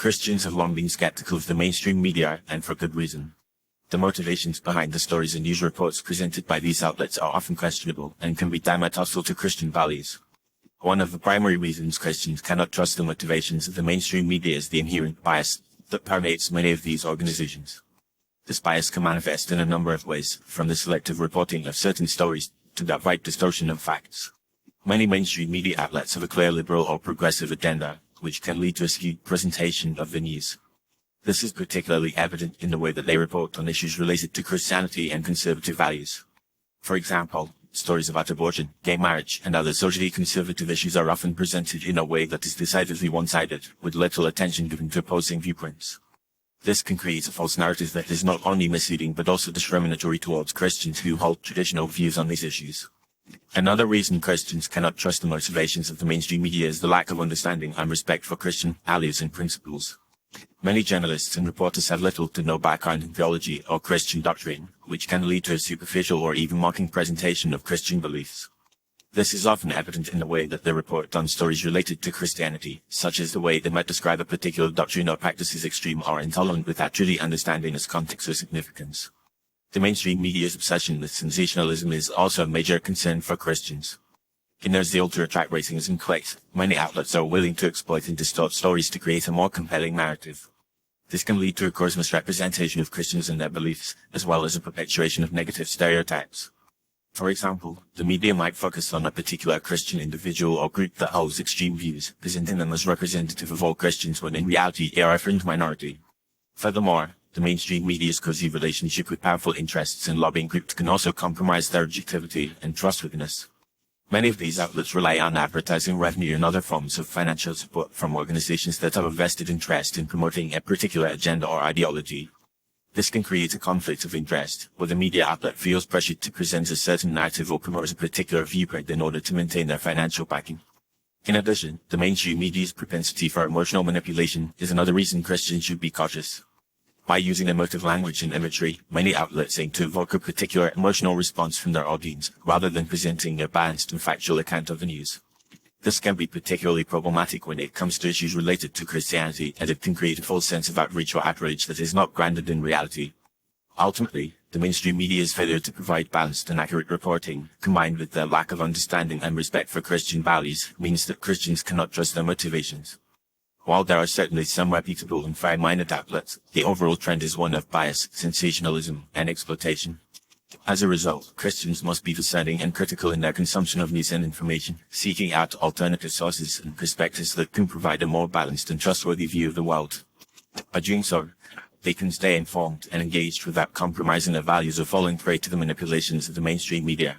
Christians have long been skeptical of the mainstream media, and for good reason. The motivations behind the stories and news reports presented by these outlets are often questionable and can be downright hostile to Christian values. One of the primary reasons Christians cannot trust the motivations of the mainstream media is the inherent bias that permeates many of these organizations. This bias can manifest in a number of ways, from the selective reporting of certain stories to the outright distortion of facts. Many mainstream media outlets have a clear liberal or progressive agenda, which can lead to a skewed presentation of the news. This is particularly evident in the way that they report on issues related to Christianity and conservative values. For example, stories about abortion, gay marriage, and other socially conservative issues are often presented in a way that is decidedly one-sided, with little attention given to opposing viewpoints. This can create a false narrative that is not only misleading but also discriminatory towards Christians who hold traditional views on these issues. Another reason Christians cannot trust the motivations of the mainstream media is the lack of understanding and respect for Christian values and principles. Many journalists and reporters have little to no background in theology or Christian doctrine, which can lead to a superficial or even mocking presentation of Christian beliefs. This is often evident in the way that they report on stories related to Christianity, such as the way they might describe a particular doctrine or practice as extreme or intolerant without truly understanding its context or significance. The mainstream media's obsession with sensationalism is also a major concern for Christians. In as the ultra-track ratings inflate, many outlets are willing to exploit and distort stories to create a more compelling narrative. This can lead to a coarse misrepresentation of Christians and their beliefs, as well as a perpetuation of negative stereotypes. For example, the media might focus on a particular Christian individual or group that holds extreme views, presenting them as representative of all Christians when in reality they are a fringe minority. Furthermore, the mainstream media's cozy relationship with powerful interests and lobbying groups can also compromise their objectivity and trustworthiness. Many of these outlets rely on advertising revenue and other forms of financial support from organizations that have a vested interest in promoting a particular agenda or ideology. This can create a conflict of interest, where the media outlet feels pressured to present a certain narrative or promote a particular viewpoint in order to maintain their financial backing. In addition, the mainstream media's propensity for emotional manipulation is another reason Christians should be cautious. By using emotive language and imagery, many outlets aim to evoke a particular emotional response from their audience, rather than presenting a balanced and factual account of the news. This can be particularly problematic when it comes to issues related to Christianity, as it can create a false sense of outreach or outrage that is not grounded in reality. Ultimately, the mainstream media's failure to provide balanced and accurate reporting, combined with their lack of understanding and respect for Christian values, means that Christians cannot trust their motivations. While there are certainly some reputable and fair-minded outlets, the overall trend is one of bias, sensationalism, and exploitation. As a result, Christians must be discerning and critical in their consumption of news and information, seeking out alternative sources and perspectives that can provide a more balanced and trustworthy view of the world. By doing so, they can stay informed and engaged without compromising their values or falling prey to the manipulations of the mainstream media.